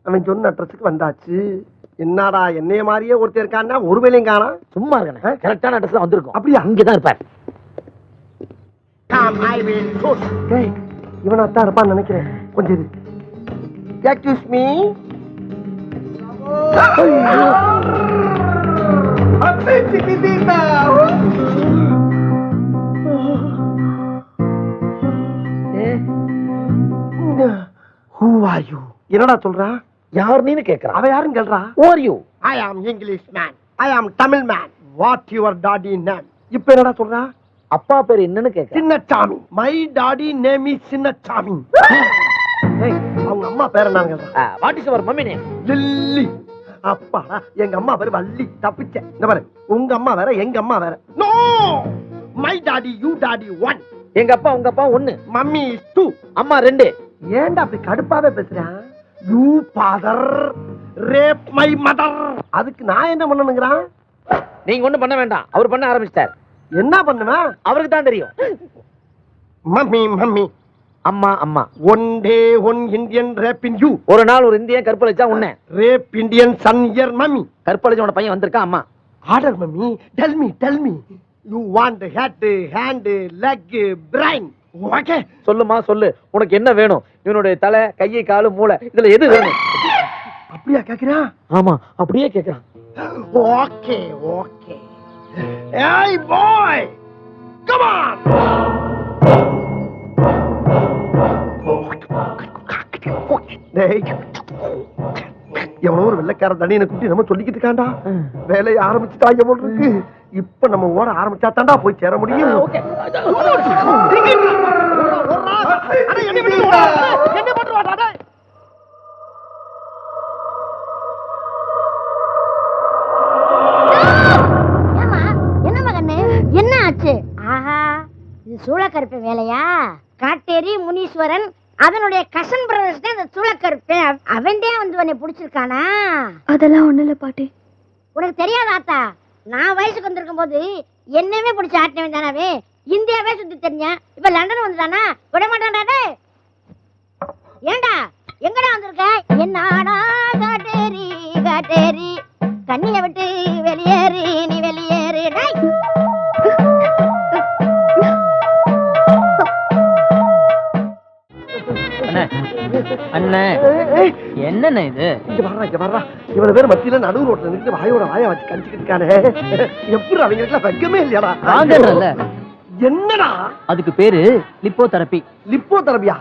அவன் சொன்ன அட்ரஸுக்கு வந்தாச்சு. என்னடா என்னைய மாதிரியே ஒருத்தர் இருக்கான்னா ஒரு வேலையும் காணா. சும்மா இருக்கேன், கரெக்டான அட்ரஸ் வந்திருக்கும். அப்படியா? இங்கதான் இருப்பார். இவனாத்தான் இருப்பான்னு நினைக்கிறேன். கொஞ்சம் excuse me. Who are you? என்னடா சொல்றா? யார் நீன்னு கேக்குறான். அவ யாருன்னு கேள்றா. Who are you? I am English man. I am Tamil man. What your daddy name? இப்ப என்னடா சொல்றா? அப்பா பேர் என்னன்னு கேக்குறான். Chinnasamy. My daddy name is Chinnasamy. ஏய், அவங்க அம்மா பேர் என்னன்னு கேக்குறா. What is your mummy name? Lily. அப்பா, எங்க அம்மா பேர் வள்ளி. தப்பிச்சேன். இந்த பாரு, உங்க அம்மா வேற எங்க அம்மா வேற. No! My daddy, you daddy one. எங்க அப்பா உங்க அப்பா 1. Mummy is 2. அம்மா 2. ஏன்டா அப்படி கடுப்பாவே பேசுறான்? You father rape my mother. அதுக்கு நான் என்ன பண்ணனுங்கறான்? நீங்க ஒண்ணும் பண்ண வேண்டாம், அவர் பண்ண ஆரம்பிச்சிட்டார். என்ன பண்ணுவேன்? அவருக்கு தான் தெரியும். Mummy mummy. அம்மா அம்மா. One day one Indian raping you. ஒரு நாள் ஒரு இந்தியன் கற்பழிச்சா உன்னை. Rape Indian son here mummy. கற்பழிச்சவன பையன் வந்திருக்கான் அம்மா. Order mummy. Tell me. You want head, hand, leg, brain. Okay? சொல்லுமா சொல்லு. உனக்கு என்ன வேணும்? இவனுடைய தலை, கை, கால், மூளை இதுல எது வேணும்? அப்படியே கேக்குறா? ஆமா, அப்படியே கேக்குறான். Okay. Hey boy. Come on. டேய், எவனோ ஒரு வெள்ளைக்கார தனியனை குட்டி நம்ம சொல்லிக்கிட்டு இருக்காண்டா. வேலையை ஆரம்பிச்சுட்டாங்க போல இருக்கு. இப்ப நம்ம ஓட ஆரம்பிச்சா தாண்டா போய் சேர முடியும். என்ன மகனே, என்ன ஆச்சு? ஆஹா, இது சூளக்கருப்பு வேலையா? காட்டேரி முனீஸ்வரன் அதனுடைய கசன் பிரதர்ஸ் தான் இந்த சூளக்கருப்பு. அவன்தான் வந்து உன்னை பிடிச்சிருக்கானா? அதெல்லாம் ஒண்ணு இல்ல பாட்டி. உனக்கு தெரியாதாத்தா? நான் வயசுக்கு வந்திருக்கும் போது என்னவே பிடிச்ச ஆட்டினவன் தானாவே. இந்தியாவே சுத்தி தெரிஞ்சேன். இப்ப லண்டன் வந்துட்டானா? விட மாட்டான்டா. ஏண்டா எங்கடா வந்திருக்க? என்னடா காட்டேரி கண்ணிய விட்டு வெளியேறு, நீ வெளியேறு. அண்ணே, என்னண்ணே இது? இங்க வர்றா. இவ்வளவு பேர் மத்தியில நடு ரோட்ல நின்று வாயோட வாய வச்சு கடிச்சுக்கிட்டு இருக்கானே. எப்படி அவங்களுக்கு வெக்கமே இல்லையாடா? என்னடா அதுக்கு பேரு லிப்போ தெரப்பி. லிப்போ தெரப்பியா?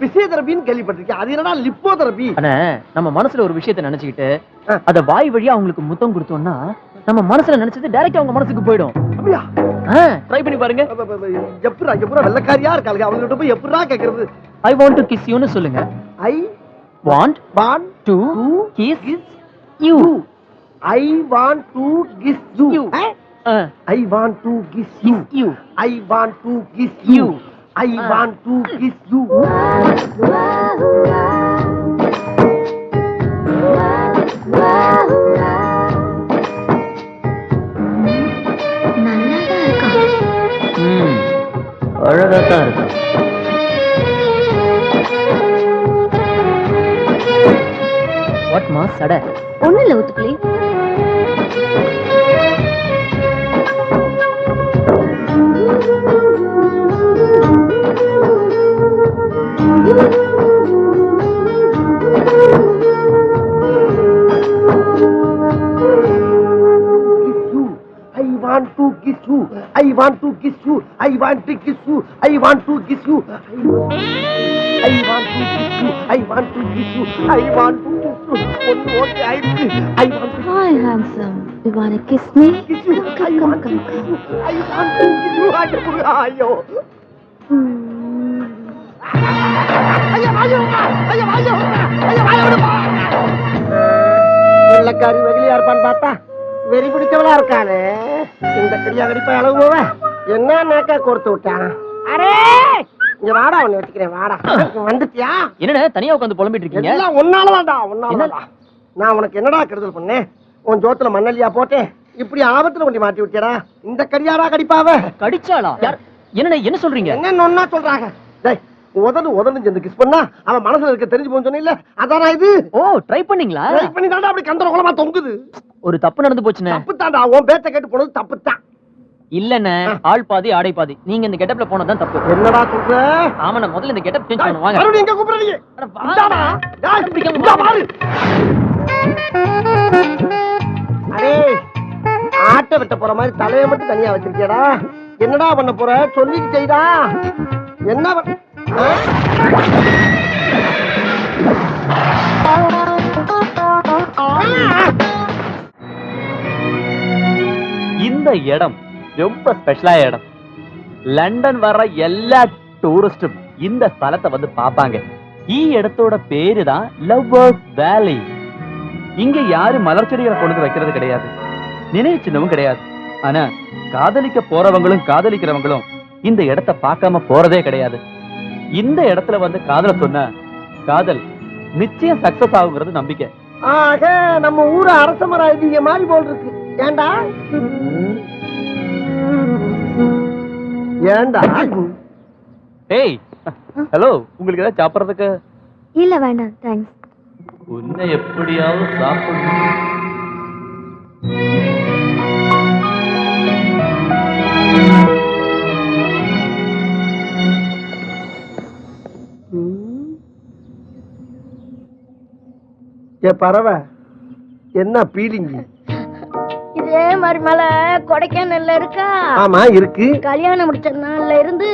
பிசியோதெரபின்னு கேள்விப்பட்டிருக்கேன். அது என்னடா லிப்போ தெரப்பி? அண்ணே, நம்ம மனசுல ஒரு விஷயத்தை நினைச்சுக்கிட்டு அத வாய் வழியா அவங்களுக்கு முத்தம் கொடுத்தோம்னா நம்ம மனசுல நினைச்சது டைரக்டா அவங்க மனசுக்கு போயிடும். அப்படியா? ட்ரை பண்ணி பாருங்க. எப்படா வெள்ளக்காரியா இருக்காங்க, அவங்ககிட்ட போய் எப்படா கேக்குறது? I want to kiss you னு சொல்லுங்க. I want to kiss you. I want to kiss you. I want to kiss you. I want to kiss you. I want to kiss you. அழகாதான் இருக்கு. வாட் மா சட? ஒண்ணு இல்ல Uthukuli. I want to kiss you. I want to kiss you. I want to kiss you. I want to kiss you. I want to kiss you. I want to kiss you. I want to kiss you. I want to. Hi handsome. You wanna kiss me? Kiss you. I want to kiss you. I want to kiss you. Ayo. வெள்ளக்காரி வெகுளியா இருப்பான்னு பார்த்தா வெறி பிடிச்சவளா இருக்கானே. இந்த கடியா கடிப்பா அளவு போவ என்ன நேக்கா கோர்த்து விட்டான். அரே இங்க வாடா, ஒண்ணு வச்சுக்கிறேன் வாடா. வந்துட்டியா? என்னடா தனியா உட்கார்ந்து புலம்பிட்டு இருக்கீங்க? எல்லாம் ஒன்னாலதான்டா, ஒன்னாலடா. நான் உனக்கு என்னடா கெடுதல் பண்ணேன்? உன் ஜோத்துல மண்ணல்லியா போட்டேன், இப்படி ஆபத்துல கொண்டு மாட்டி விட்டியடா. இந்த கடியாரா கடிப்பாவ? கடிச்சாளா? யார்? என்ன சொல்றீங்க? என்ன ஒன்னா சொல்றாங்க? டேய், உதன்னு சேர்ந்து கிஸ் பண்ணா அவன் மனசுல இருக்க தெரிஞ்சு போன்னு சொன்ன இல்ல, அதானா இது? ஓ ட்ரை பண்ணீங்களா? ட்ரை பண்ணி தாண்டா அப்படி கந்தர குளமா தொங்குது. ஒரு தப்பு நடந்து போச்சுண்ணே. தப்பு தாண்டா, உன் பேச்ச கேட்டு போனது தப்பு தான். இல்லண்ணே, ஆள் பாதி ஆடை பாதி. நீங்க இந்த கெட்டப்ல போனதான் தப்பு. என்னடா சொல்ற? ஆமாண்ணே, முதல்ல இந்த கெட்டப் சேஞ்ச் பண்ணுங்க. வாங்க. மறுபடியும் எங்க கூப்பிடுறீங்க? அட வாங்க. இந்தாடா. டேய், இந்தா பாரு. அடே, ஆட்டை வெட்ட போற மாதிரி தலையை மட்டும் தனியா வச்சிருக்கேடா. என்னடா பண்ண போற? சொல்லிட்டு செய்டா. என்ன இந்த இடம் ரொம்ப ஸ்பெஷலா இடம். லண்டன் வர்ற எல்லா டூரிஸ்டும் இந்த ஸ்தலத்தை வந்து பாப்பாங்க. ஈ இடத்தோட பேரு தான் லவ்வர்ஸ் வேலி. இங்க யாரும் மலர் செடிகளை கொண்டு வைக்கிறது கிடையாது, நினைவு சின்னமும் கிடையாது. ஆனா காதலிக்க போறவங்களும் காதலிக்கிறவங்களும் இந்த இடத்தை பார்க்காம போறதே கிடையாது. இந்த இடத்துல வந்து காதல சொன்ன காதல் நிச்சயம் சக்சஸ் ஆகுங்கிறது நம்பிக்கை. ஆக நம்ம ஊரு அரச மரம் ஐதீக மாதிரி போல் இருக்கு. ஏண்டா ஏண்டா? ஏய், ஹலோ, உங்களுக்கு ஏதாவது சாப்பிடுறதுக்கு? இல்ல வேண்டாம், தேங்க்ஸ். உன்னை எப்படியாவது சாப்பிடணும். ஏ பறவை, என்ன பீலிங்? இதே மாதிரி மலை கொடைக்கானல்ல இருக்கா? ஆமா இருக்கு. கல்யாணம் முடிச்ச நாள்ல இருந்து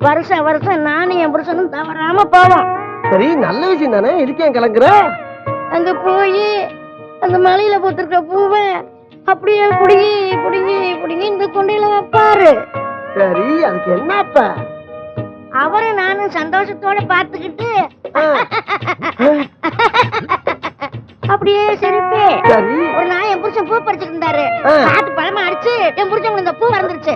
வருஷம் வருஷம் நானும் என் புருஷனும் தவறாம போவோம். சரி, நல்ல விஷயம் தானே. இருக்கேன் கிளங்குற. அங்க போய் அந்த மலையில பூத்திருக்க பூவை அப்படியே புடுங்கி புடுங்கி புடுங்கி இந்த கொண்டையில வைப்பாரு. சரி, அதுக்கு என்னப்ப? அவரை நானும் சந்தோஷத்தோட பாத்துக்கிட்டு அப்படியே சிரிப்பே. சரி, ஒரு நாள் என் புருஷன் பூ பறிச்சுட்டு இருந்தாரு. காத்து பழமா அடிச்சு என் புருஷன் இந்த பூ வறந்துருச்சு.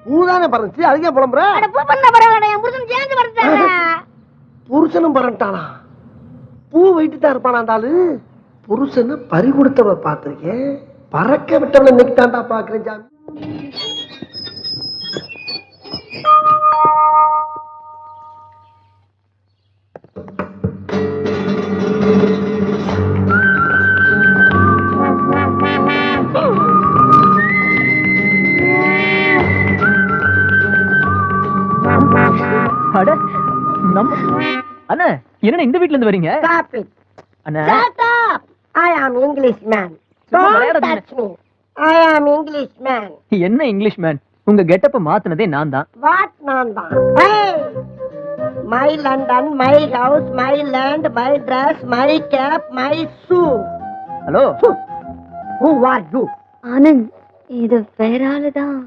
பூதானே பறந்துச்சு, அதுக்கே புலம்புற? அட பூ பண்ண பரவாயில்ல, என் புருஷன் சேர்ந்து வறந்துட்டாரு. புருஷனும் பறந்துட்டானா? பூ வைட்டு தான் இருப்பானா அந்த ஆளு? புருஷனை பறி கொடுத்தவளை பார்த்திருக்கேன், பறக்க விட்டவளை இன்னைக்கு தாண்டா பாக்குறேன் சாமி. அட நம்ம அண்ணா, என்ன இந்த வீட்ல இருந்து வரீங்க? Stop it. Anna, Shut up. I am Englishman. சும்மா Don't விளையாடாதீங்க. touch me. I am Englishman. என்ன இங்கிலீஷ் மேன்? உங்க கெட்டப்ப மாத்துனதே நான் தான். What நான் தான்? Hey! My London, my house, my land, my dress, my cap, my shoe. Hello, Who are you? Anand, இது வேற ஆளுதான்.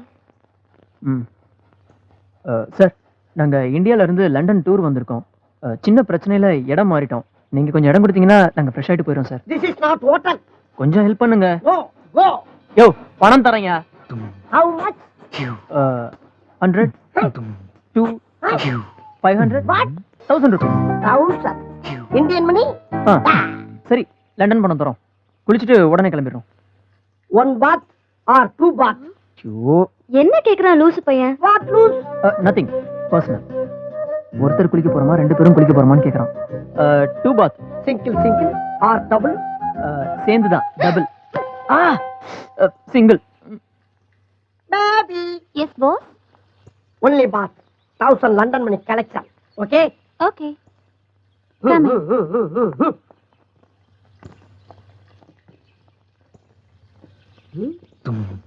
Sir, நாங்க இந்தியால இருந்து லண்டன் டூர் வந்திருக்கோம். சின்ன பிரச்சனையில இடம் மாறிட்டோம். நீங்க கொஞ்சம் இடம் கொடுத்தீங்கன்னா நாங்க ஃப்ரெஷ் ஆயிட்டு போயிடும் sir. This is not hotel. கொஞ்சம் ஹெல்ப் பண்ணுங்க. Go, go. யோ, பணம் தரேங்க. How much? 100, 2, 500, What? 1000 rupees. 1000. Indian money? சரி, லண்டன் பணம் தரோம். குளிச்சுட்டு உடனே கிளம்பிடுறோம். 1 baht or 2 baht? ஐயோ, என்ன கேக்குறான் லூசு பையன்? What lose? Nothing personal. ஒருத்தர் குளிக்க போறோமா, 2 பேரும் குளிக்க போறோமான்னு கேக்குறான். 2 baht. Single, single or double? சேர்ந்துதான், double. Single. Baby. Yes boss. Only baht. 1000 London money collection. Okay? Okay. Come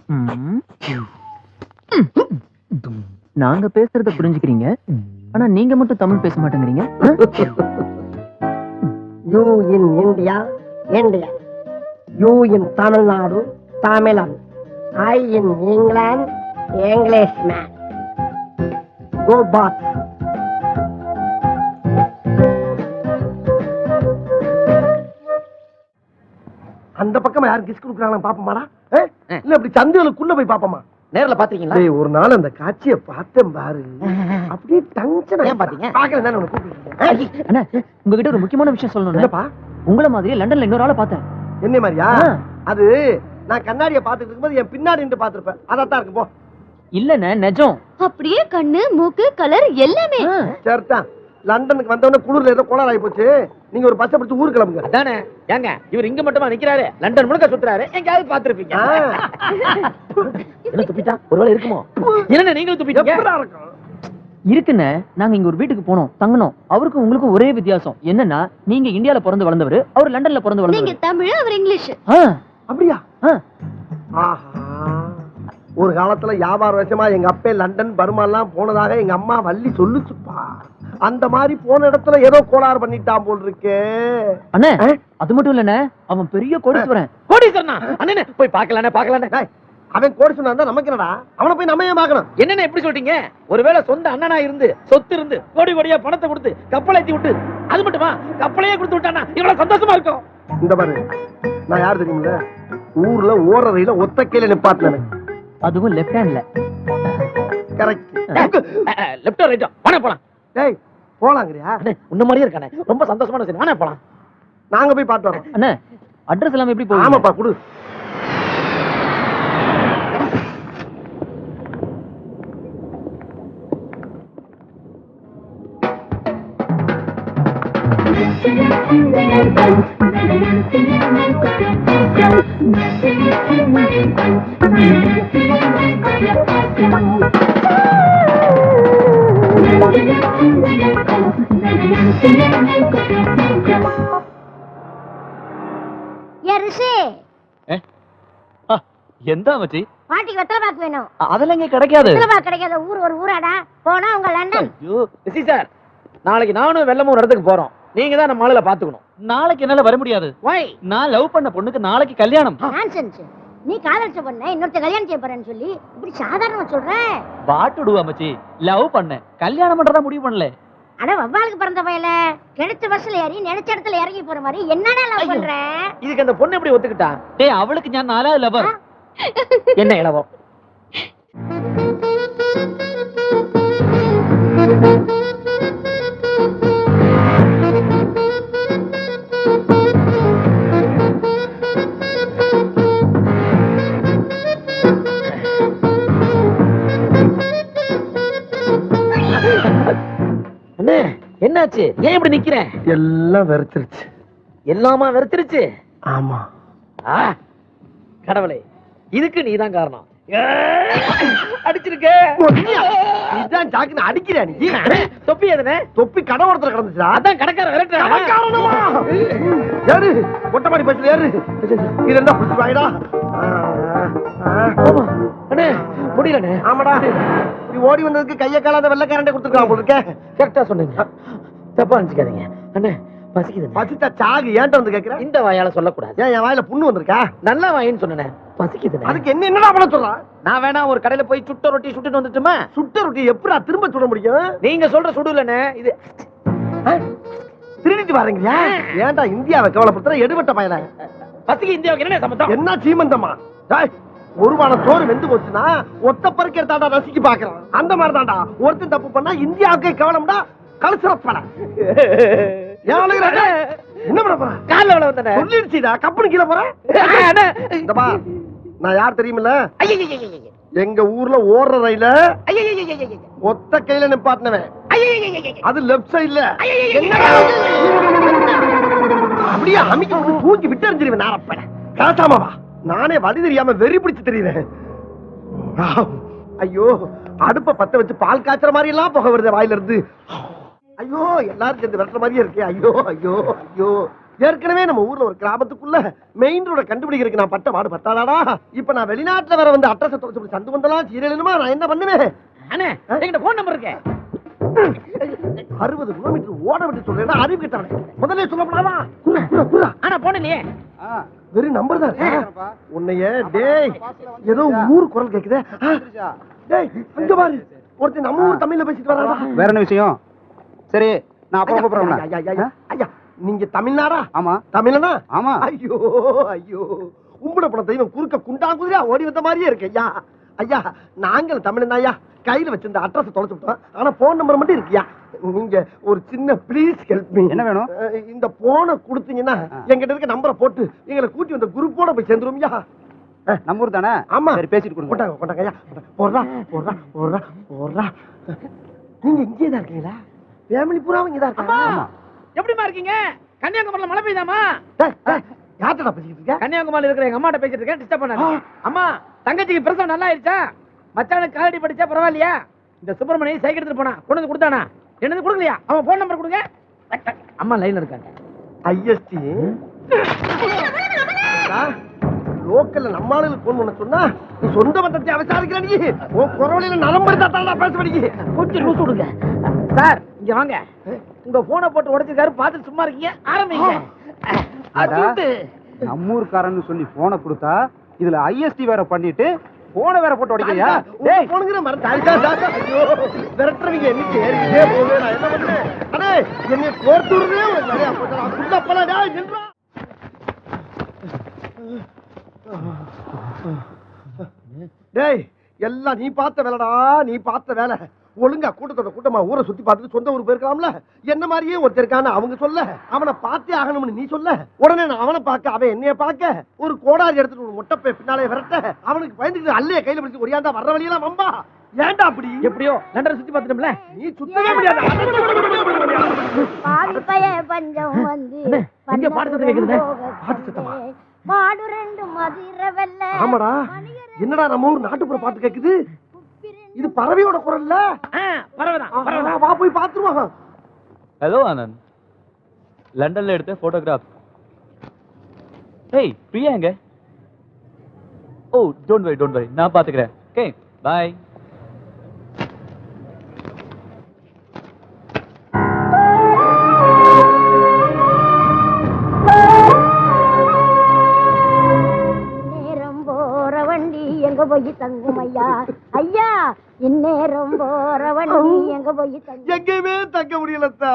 in. நாங்க பேசுறத புரிஞ்சுக்கிறீங்க, ஆனா நீங்க மட்டும் தமிழ் பேச மாட்டேங்கிறீங்க. You in India, Indian. You in Tamil Nadu, Tamilan. I in England, Englishman. Go bath. அந்த பக்கமா யாரும் கிஸ் கொடுக்குறாங்க பாப்போமாடா? இல்ல அப்படி சந்துகளுக்குள்ள போய் பாப்போமா? நேர்ல பாத்தீங்களா? டேய், ஒரு நாள் அந்த காட்சியை பார்த்தேன் பாரு, அப்படியே டென்ஷன். ஏன் பாத்தீங்க? பாக்கல தானே உனக்கு கூப்பிடுறீங்க. அண்ணா, உங்ககிட்ட ஒரு முக்கியமான விஷயம் சொல்லணும். என்னப்பா? உங்கள மாதிரி லண்டன்ல இன்னொரு ஆளை பார்த்தேன். என்ன மாதிரியா? அது நான் கண்ணாடியை பார்த்துட்டு இருக்கும்போது என் பின்னாடி நின்று பார்த்திருப்பேன். அதான் இருக்கும் போ. இல்லண்ணே, நிஜம். அப்படியே கண்ணு, மூக்கு, கலர் எல்லாமே. சரிதான். லண்டனுக்கு வந்தவொடனே குளிர்ல ஏதோ கோளாறு ஆகி போச்சு. நீங்க ஒரு பஸ்ஸை பிடிச்சு ஊருக்கு கிளம்புங்க. அதானே ஏங்க இவர் இங்க மட்டுமா நிக்கிறாரு, லண்டன் முழுக்க சுத்துறாரு, எங்கயாவது பாத்துருப்பீங்க. என்ன துப்பிட்டா ஒருவேளை இருக்குமோ? என்ன நீங்களும் துப்பிட்டீங்க? எப்படா இருக்கும்? இருக்குன்னு நாங்க இங்க ஒரு வீட்டுக்கு போனோம், தங்கணும். அவருக்கும் உங்களுக்கும் ஒரே வித்தியாசம் என்னன்னா, நீங்க இந்தியால பிறந்து வளர்ந்தவர், அவர் லண்டன்ல பிறந்து நீங்க வளர்ந்தவர். தமிழ், அவர் இங்கிலீஷ். அப்படியா? ஆ. ஆஹா. ஒரு காலத்துல வியாபார விஷயமா எங்க அப்பே லண்டன் பர்மாலாம் போனதாக எங்க அம்மா வள்ளி சொல்லுச்சுப்பா. அந்த மாதிரி போன இடத்துல ஏதோ கோளாறு பண்ணிட்டான் போல் இருக்கே. அண்ணே அது மட்டும் இல்லண்ணே, அவன் பெரிய கோடீஸ்வரன். கோடீஸ்வரனா? அண்ணே போய் பார்க்கலானே. டேய், அவன் கோடி சொன்னா நமக்கு என்னடா? அவனை போய் நம்ம ஏன் பார்க்கணும்? என்னென்ன எப்படி சொல்றீங்க? ஒருவேளை சொந்த அண்ணனா இருந்து சொத்து இருந்து கோடி கோடியா பணத்தை கொடுத்து கப்பலை ஏத்தி விட்டு, அது மட்டுமா கப்பலையே கொடுத்து விட்டானா இவ்வளவு சந்தோஷமா இருக்கும். இந்த பாரு, நான் யார் தெரியுமில்ல? ஊர்ல ஓர ரயில ஒத்த கையில நிப்பாட்டினேன். அதுவும் லெஃப்ட் ஹேண்ட்ல. கரெக்ட். லெஃப்டோ ரைட்டோ வாணே போலாம். டேய் போலாங்கறியா? அண்ணே உன்ன மாதிரியே இருக்கானே, ரொம்ப சந்தோஷமான சரி, வாணே போலாம். நாங்க போய் பாத்து வரோம். அண்ணே அட்ரஸ் எல்லாம் எப்படி போகுது? ஆமாப்பா குடு. எந்த மச்சி? பாட்டிக்கு வெத்தலை பாக்கு வேணும். அதெல்லாம் இங்க கிடைக்காது. வெத்தலை பாக்கு கிடைக்காத ஊர் ஒரு ஊராடா. போனா உங்க லண்டன். ஐயோ ரிஷி சார், நாளைக்கு நானும் வெள்ளமும் ஒரு இடத்துக்கு போறோம். நீங்க தான் நம்ம ஆளுல பாத்துக்கணும். நாளைக்கு என்னால வர முடியாது. வை, நான் லவ் பண்ண பொண்ணுக்கு நாளைக்கு கல்யாணம். நான்சென்ஸ். நீ காதலிச்ச பொண்ண இன்னொருத்த கல்யாணம் செய்ய போறேன்னு சொல்லி இப்படி சாதாரணமா சொல்ற? பாட்டுடுவா மச்சி, லவ் பண்ண கல்யாணம் பண்றதா முடிவு பண்ணல. அட வவ்வாலுக்கு பிறந்த பயல, கிடைச்ச பஸ்ல ஏறி நினைச்ச இடத்துல இறங்கி போற மாதிரி என்னடா லவ் பண்ற? இதுக்கு அந்த பொண்ணு எப்படி ஒத்துக்கிட்டா? டேய் அவளுக்கு நான் 4வது லவர். என்ன இளவோ? அண்ணே என்னாச்சு? ஏன் இப்படி நிக்கிற? எல்லாம் வெறுத்துருச்சு. எல்லாமா வெறுத்துருச்சு? ஆமா. கடவுளே, இதுக்கு நீதான் காரணம். அடிச்சிருக்க. இதான் ஜாக்கின அடிக்கிறியா நீ? தொப்பி எதுனே? தொப்பி கடவுளத்துல கிடந்துச்சா? அதான் கடைக்கார விரட்டுறான். யாரு மொட்டமாடி பஸ்ல யாரு? இது என்ன புடிச்சு வாயிடா? அண்ணே முடியலண்ணே. ஆமாடா, நீ ஓடி வந்ததுக்கு கைய காலாத வெள்ளக்காரண்டே கொடுத்துருக்கான் போல இருக்க. கரெக்டா சொன்னீங்க, தப்பா நினைச்சுக்காதீங்க. அண்ணே பசிக்குது. பசிச்சா சாகு ஏன்ட்ட வந்து கேக்குற? இந்த வாயால சொல்லக்கூடாது. ஏன் என் வாயில புண்ணு வந்திருக்கா? நல்ல வாயின்னு சொன்னேன். பசிக்குது. அதுக்கு என்னடா பண்ண சொல்ற? நான் வேணா ஒரு கடையில போய் சுட்ட ரொட்டி சுட்டுட்டு வந்துட்டுமா? சுட்ட ரொட்டி எப்படா திரும்ப சுட முடியும்? நீங்க சொல்ற சுடுலண்ணே, இது திருடிட்டு வரீங்களா? ஏன்டா இந்தியாவை கவலைப்படுத்துற எடுபட்ட பயல? பசிக்கு இந்தியாவுக்கு என்ன சம்பந்தம்? என்ன சீமந்தமா? ஒரு வாரம் சோறு வெந்து போச்சுன்னா ஒத்த பருக்க தாண்டா ரசிக்க பாக்குறான். அந்த மாதிரி தாண்டா ஒருத்தன் தப்பு பண்ணா இந்தியாவுக்கு கவலைம்டா. கலசுறப்பட என்ன பண்ண போற? கால்ல விழ வந்தனே. சொல்லிடுச்சுடா, கப்பனு கீழே போற. இந்த பா, நான் யார் தெரியுமில்ல? எங்க ஊர்ல ஓடுற ரயில ஒத்த கையில நிப்பாட்டினவன். அது லெப்ட் சைடுல. அப்படியே அமிக்கி தூக்கி விட்டு எறிஞ்சிருவேன். நாரப்பட கலசாமாவா? நானே வழி தெரியாம வெறி பிடிச்சு தெரியுறேன். ஐயோ, அடுப்ப பத்த வச்சு பால் காய்ச்சற மாதிரி எல்லாம் புகை வருது வாயில இருந்து. ஐயோ, எல்லாரும் சேர்ந்து வெட்டுற மாதிரியே இருக்கு. ஐயோ ஐயோ ஐயோ. ஏற்கனவே நம்ம ஊர்ல ஒரு கிராமத்துக்குள்ள மெயின் ரோட கண்டுபிடிக்கிறதுக்கு நான் பட்ட மாடு பத்தாதாடா. இப்ப நான் வெளிநாட்டுல வேற வந்து அட்ரஸ் தொலைச்சு சந்து வந்தெல்லாம் சீரழியணுமா? நான் என்ன பண்ணுவேன்? அண்ணே என்கிட்ட போன் நம்பர் இருக்கே. 60 கிலோமீட்டர் ஓட விட்டு சொல்றேன். அறிவு கிட்டவனே, முதல்ல சொல்லப்படாதா? ஆனா போனலையே. வெறும் நம்பர் தான் இருக்கா? உன்னைய டேய், ஏதோ ஊர் குரல் கேக்குதே. டேய் அங்க பாரு, ஒருத்தன் நம்ம ஊர் தமிழ்ல பேசிட்டு வராடா. வேற என்ன விஷயம்? சரி, நான் அப்புறம் கூப்பிடுறேன். ஐயா, நீங்க தமிழ்நாடா? ஆமா. தமிழனா? ஆமா. ஐயோ ஐயோ, உம்பட பண தெய்வம் குறுக்க குண்டாங்குதிரா ஓடி வந்த மாதிரியே இருக்கு. ஐயா ஐயா, நாங்கள் தமிழன் ஐயா. கையில வச்சிருந்த அட்ரஸ் தொலைச்சு விட்டோம். ஆனா போன் நம்பர் மட்டும் இருக்கியா? நீங்க ஒரு சின்ன ப்ளீஸ் ஹெல்ப் மீ. என்ன வேணும்? இந்த போனை கொடுத்தீங்கன்னா எங்கிட்ட இருக்க நம்பரை போட்டு எங்களை கூட்டி வந்த குரூப்போட போய் சேர்ந்துருவோம்யா. நம்ம ஊர் தானே? ஆமா. சரி, பேசிட்டு கொடுங்க. போட்டாங்க போட்டாங்க ஐயா. போடுறா போடுறா போடுறா போடுறா. நீங்க இங்கே தான் இருக்கீங்களா? ஃபேமிலி பூரா இங்கதான் அம்மா இருக்காங்க. எப்படிமா இருக்கீங்க? கன்னியாகுமரியில மழை பெய்யுதாமா? யார்கிட்ட பேசிக்கிட்டு இருக்க? கன்னியாகுமரியில இருக்கிற எங்க அம்மாட்ட பேசிட்டு இருக்கேன், டிஸ்டர்ப் பண்ணாதீங்க. அம்மா தங்கச்சிக்கு பிரசவம் நல்லா ஆயிடுச்சா? மச்சானுக்கு காலடி படிச்சா பரவாயில்லையா? இந்த சுப்பிரமணி சைக்கிள் எடுத்துட்டு போனா கொண்டு வந்து கொடுத்தானா? என்னது கொடுக்கலையா? அவன் போன் நம்பர் கொடுங்க. அம்மா லைன்ல இருக்காங்க. ஐஎஸ்டி லோக்கல்ல நம்ம ஆளுங்களுக்கு போன் பண்ண சொன்னா நீ சொந்த பந்தத்தை விசாரிக்கிற நீ உன் குரவழியில நரம்பு இருந்தா தான் பேச படிக்க. கொஞ்சம் லூஸ் விடுங்க சார். இங்க வாங்க. உங்க போனை போட்டு உடைச்சிருக்காரு, பார்த்து சும்மா இருக்கீங்க, ஆரம்பிங்க. நம்ம ஊர்க்காரன்னு சொல்லி போனை கொடுத்தா இதுல ஐஎஸ்டி வேற பண்ணிட்டு போனை வேற போட்டு உடைக்கிறியா? போனுங்கிற விரட்டுறவங்க என்னைக்கு ஏறிக்கிட்டே போவே. நான் என்ன பண்ணேன்? அடே என்னை கோர்த்துடுறதே ஒரு நிறையா போட்டா. டேய் எல்லாம் நீ பார்த்த வேலைடா, நீ பார்த்த வேலை. ஒழுங்கா கூட்டத்தோட கூட்டமா ஊரை சுத்தி பார்த்துட்டு சொந்த ஊர் போயிருக்கலாம்ல. என்ன மாதிரியே ஒருத்தருக்கான அவங்க சொல்ல, அவனை பார்த்தே ஆகணும்னு நீ சொல்ல, உடனே நான் அவனை பார்க்க அவன் என்னைய பார்க்க, ஒரு கோடாரி எடுத்துட்டு ஒரு மொட்டப்பை பின்னாலே விரட்ட, அவனுக்கு பயந்துட்டு அல்லைய கையில பிடிச்சி ஒடியாந்தா வர்ற வழியெல்லாம் வம்பா. ஏன்டா அப்படி? எப்படியோ லண்டனை சுத்தி பார்த்துட்டோம்ல. நீ சுத்தவே முடியாது. பாதி பய பஞ்சம் வந்து இங்க பாட்டு சத்தம் கேக்குதுங்க. பாட்டு சத்தமா? பாடு ரெண்டு மதிர வெல்ல. ஆமாடா, என்னடா நம்ம ஊர் நாட்டுப்புற பாட்டு கேக்குது. இது பறவையோட குரல்ல. பரவாயில்ல. வா போய் பாத்துருவாங்க. ஹலோ ஆனந்த், லண்டன்ல எடுத்த போட்டோகிராஃப். ஏய் பிரியா எங்க? ஓ டோன்ட் வரி நான் பாத்துக்கிறேன். Okay bye. எங்க போய் தங்கும் ஐயா? ஐயா இந்நேரம் போற வண்டி எங்க போய் தங்கும்? எங்கேயுமே தங்க முடியலத்தா.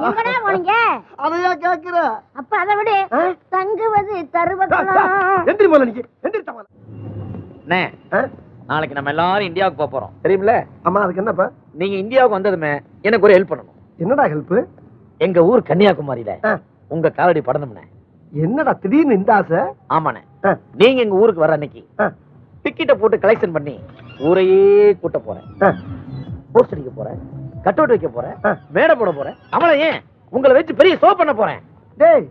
எங்கடா போனீங்க? அதையா கேக்குற? அப்ப அதை விடு, தங்குவது தருவதெல்லாம். எந்திரி போல நீங்க எந்திரிச்ச போல. அண்ணே, நாளைக்கு நம்ம எல்லாரும் இந்தியாவுக்கு போக போறோம் தெரியுமில்ல? அம்மா அதுக்கு என்னப்பா? நீங்க இந்தியாவுக்கு வந்ததுமே எனக்கு ஒரு ஹெல்ப் பண்ணணும். என்னடா ஹெல்ப்? எங்க ஊர் கன்னியாகுமரியில உங்க காலடி படணும்னே. என்னடா திடீர்னு இந்த ஆசை? ஆமாண்ணே, நீங்க எங்க ஊருக்கு வர அன்னைக்கு டிக்கெட்டை போட்டு கலெக்ஷன் பண்ணி ஊரையே கூட்ட போறேன். போஸ்ட் அடிக்க போறேன், கட் அவுட் வைக்க போறேன், மேடை போட போறேன். அவளை ஏன் உங்களை வச்சு பெரிய ஷோ பண்ண போறேன். டேய்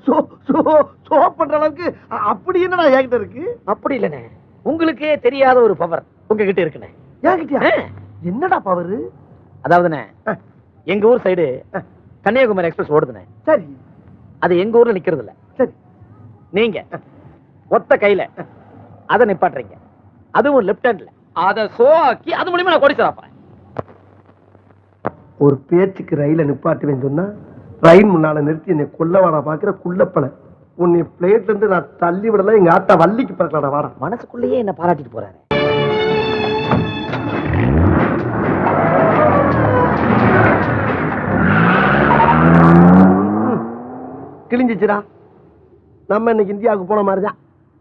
ஷோ பண்ற அளவுக்கு அப்படி என்னடா என்கிட்ட இருக்கு? அப்படி இல்லனே, உங்களுக்கே தெரியாத ஒரு பவர் உங்ககிட்ட இருக்குனே. என்கிட்டயா? என்னடா பவர்? அதாவதுனே, எங்க ஊர் சைடு கன்னியாகுமரி எக்ஸ்பிரஸ் ஓடுதுனே. சரி, அது எங்க ஊர்ல நிக்கிறது இல்ல. சரி, நீங்க ஒத்த கையில அதை நிப்பாட்டுறீங்க, அதுவும் லெப்ட் ஹேண்ட்ல. அதை ஷோ ஆக்கி அது மூலமா நான் கோடி சாப்பறேன். ஒரு பேச்சுக்கு ரயில நிப்பாட்டுவேன்னு சொன்னா ரயில் முன்னால நிறுத்தி என்னை கொல்லவாடா பாக்குற குள்ளப்பல. உன்னை பிளேட்ல இருந்து நான் தள்ளி விடல, எங்க ஆத்தா வள்ளிக்கு பறக்கலாடா வாடா. மனசுக்குள்ளேயே என்ன பாராட்டிட்டு போறாரு. கிழிஞ்சிச்சுடா. நம்ம இன்னைக்கு இந்தியாவுக்கு போன மாதிரிதான்.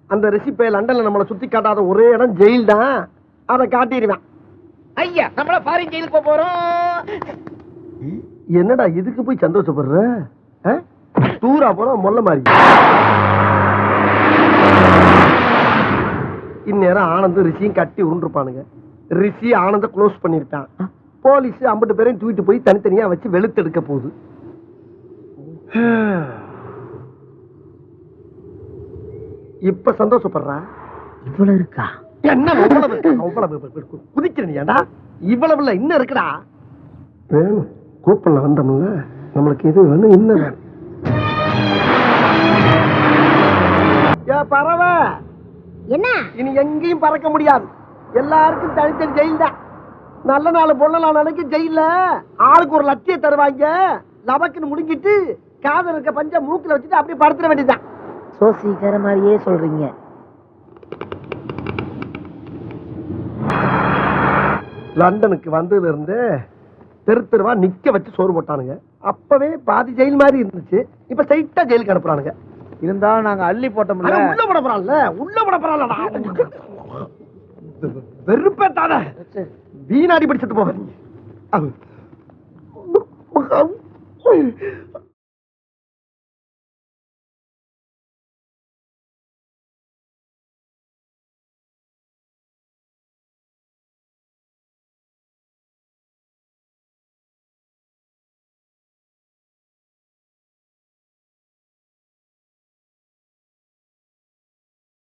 அந்த ரெசிப்பை லண்டன்ல நம்மளை சுத்தி காட்டாத ஒரே இடம் ஜெயில் தான். அதை காட்டிடுவேன். ஐயா, நம்மள ஃபாரின் ஜெயிலுக்கு போறோம். என்னடா இதுக்கு போய் சந்தோஷப்படுற? டூரா போறோம் மொல்ல மாதிரி. இந்நேரம் ஆனந்தும் ரிஷியும் கட்டி உருண்டிருப்பானுங்க. ரிஷி ஆனந்த க்ளோஸ் பண்ணிருக்கான். போலீஸ் 50 பேரையும் தூக்கிட்டு போய் தனித்தனியா வச்சு வெளுத்தெடுக்க போகுது. இப்ப சந்தோஷப்படுறா? இவ்வளவு இருக்கா? என்ன குதிக்கிற நீ? ஏண்டா இவ்வளவு இல்ல, இன்னும் இருக்குடா. வேணும் கூப்பன்ல வந்தோம்ல, நம்மளுக்கு எது வேணும், இன்னும் வேணும். பறவை என்ன இனி எங்கேயும் பறக்க முடியாது. எல்லாருக்கும் தனித்தனி ஜெயில் தான். நல்ல நாள் பொண்ணலாம் நினைக்க ஜெயில ஆளுக்கு ஒரு லட்சியம் தருவாங்க. லபக்குன்னு முடிஞ்சிட்டு காதல் இருக்க பஞ்ச மூக்குல வச்சுட்டு அப்படியே படுத்துட வேண்டியதுதான். சோசிக்கிற மாதிரியே சொல்றீங்க. லண்டனுக்கு வந்ததுல இருந்து தெரு தெருவா நிக்க வச்சு சோறு போட்டானுங்க. அப்பவே பாதி ஜெயில் மாதிரி இருந்துச்சு, இப்ப ஸ்ட்ரைட்டா ஜெயிலுக்கு அனுப்புறானுங்க. இருந்தாலும் நாங்க அள்ளி போட்டோம்ல. உள்ள போட போறான்ல, உள்ள போட போறான்லடா. வெறுப்பேத்தாத, வீணாடி படிச்சுட்டு போவீங்க.